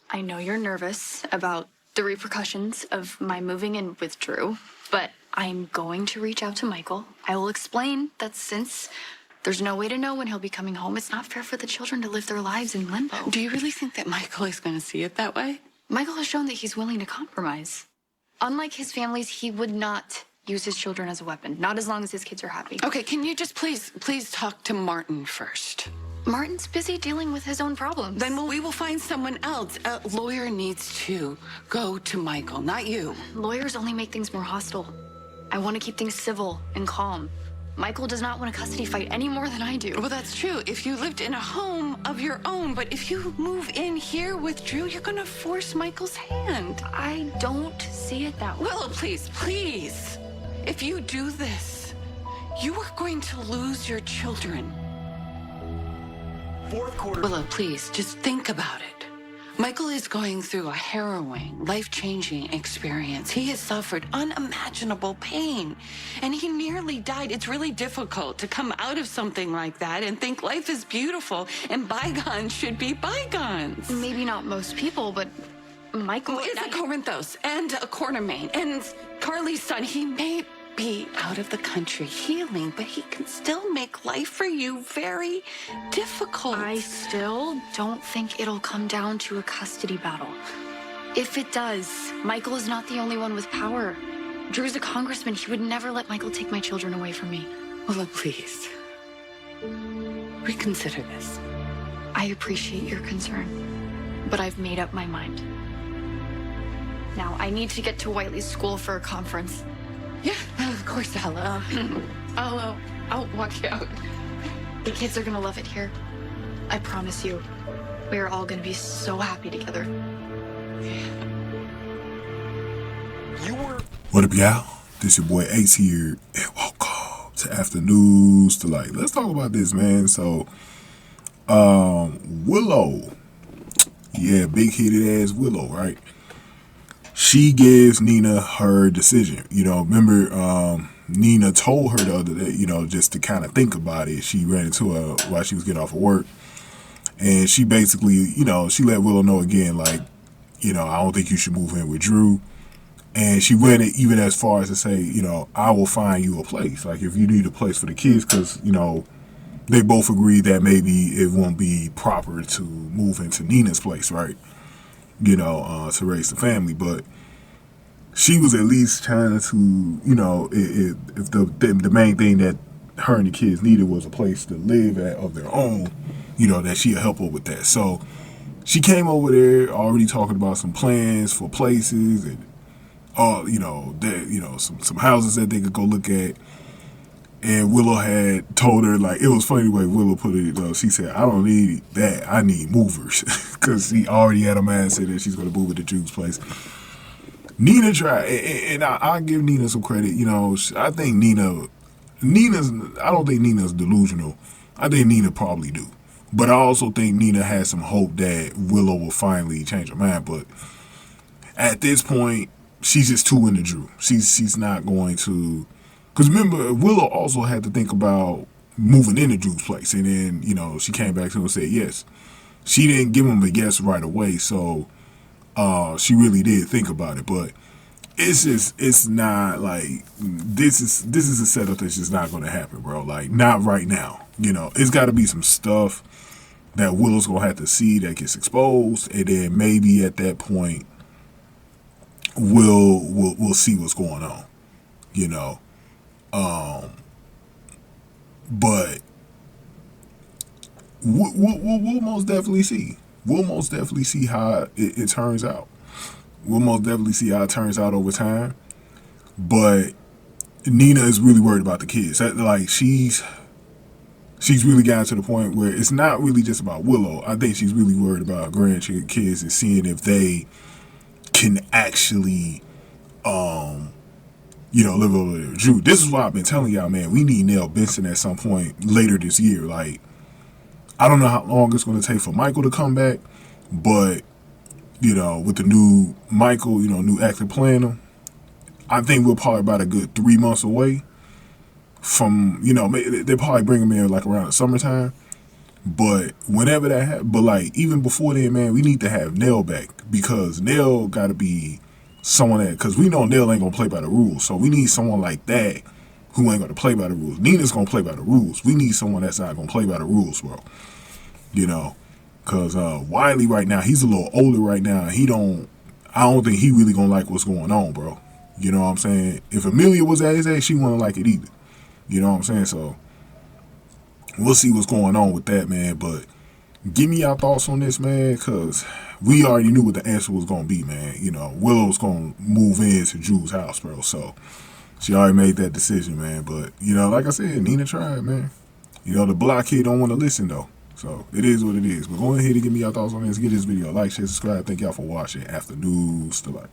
I know you're nervous about the repercussions of my moving in with Drew, but I'm going to reach out to Michael. I will explain that since there's no way to know when he'll be coming home, it's not fair for the children to live their lives in limbo. Do you really think that Michael is going to see it that way? Michael has shown that he's willing to compromise. Unlike his families, he would not use his children as a weapon, not as long as his kids are happy. Okay, can you just please talk to Martin first? Martin's busy dealing with his own problems. Then we will find someone else. A lawyer needs to go to Michael, not you. Lawyers only make things more hostile. I want to keep things civil and calm. Michael does not want a custody fight any more than I do. Well, that's true if you lived in a home of your own, but if you move in here with Drew, you're gonna force Michael's hand. I don't see it that way. Willow, please. If you do this, you are going to lose your children. Fourth quarter. Willow, please, just think about it. Michael is going through a harrowing, life-changing experience. He has suffered unimaginable pain, and he nearly died. It's really difficult to come out of something like that and think life is beautiful and bygones should be bygones. Maybe not most people, but Michael is a Corinthos and a Quartermain and Carly's son. He may be out of the country healing, but he can still make life for you very difficult. I still don't think it'll come down to a custody battle. If it does, Michael is not the only one with power. Drew's a congressman. He would never let Michael take my children away from me. Willow, please. Reconsider this. I appreciate your concern, but I've made up my mind. Now, I need to get to Wiley's school for a conference. Yeah, of course, I'll walk you out. The kids are gonna love it here. I promise you. We are all gonna be so happy together. What up, y'all? This your boy Ace here, and welcome to Afternoons to Light. Let's talk about this, man. So, Willow. Yeah, big headed ass Willow, right? She gives Nina her decision. You know, remember, Nina told her the other day, you know, just to kind of think about it. She ran into her while she was getting off of work. And she basically, you know, she let Willow know again, like, you know, I don't think you should move in with Drew. And she went even as far as to say, you know, I will find you a place. Like, if you need a place for the kids, because, you know, they both agree that maybe it won't be proper to move into Nina's place, right? You know, to raise the family. But she was at least trying to, you know, if the main thing that her and the kids needed was a place to live at of their own, you know, that she'd help her with that. So she came over there already talking about some plans for places and, you know, that, you know, some houses that they could go look at. And Willow had told her, like, it was funny the way Willow put it, though. She said, I don't need that. I need movers. Because she already had a mindset that she's going to move at the Drew's place. Nina tried, and I give Nina some credit. You know, I think I don't think Nina's delusional. I think Nina probably do. But I also think Nina has some hope that Willow will finally change her mind. But at this point, she's just too into Drew. She's not going to... Because remember, Willow also had to think about moving into Drew's place. And then, you know, she came back to him and said yes. She didn't give him a yes right away. So she really did think about it. But it's not like, this is a setup that's just not going to happen, bro. Like, not right now. You know, it's got to be some stuff that Willow's going to have to see that gets exposed. And then maybe at that point, we'll see what's going on, you know. But we'll most definitely see. We'll most definitely see how it turns out. We'll most definitely see how it turns out over time. But Nina is really worried about the kids. Like, she's really gotten to the point where it's not really just about Willow. I think she's really worried about grandkids and seeing if they can actually, you know, live over there. Drew, this is why I've been telling y'all, man, we need Nell Benson at some point later this year. Like, I don't know how long it's going to take for Michael to come back, but, you know, with the new Michael, you know, new actor playing him, I think we're probably about a good 3 months away from, you know, they'll probably bring him in like around the summertime. But whenever that happens, but like even before then, man, we need to have Nell back, because Nell got to be someone that, because we know Nell ain't gonna play by the rules, so we need someone like that who ain't gonna play by the rules. Nina's gonna play by the rules. We need someone that's not gonna play by the rules, bro. You know, because Wiley right now, he's a little older right now. I don't think he really gonna like what's going on, bro. You know what I'm saying? If Amelia was at his age, she wouldn't like it either. You know what I'm saying? So we'll see what's going on with that, man. But give me your thoughts on this, man, because we already knew what the answer was going to be, man. You know, Willow's going to move into Drew's house, bro. So she already made that decision, man. But, you know, like I said, Nina tried, man. You know, the blockhead don't want to listen, though. So it is what it is. But go ahead and give me your thoughts on this. Give this video a like, share, subscribe. Thank y'all for watching. Afternoons to light.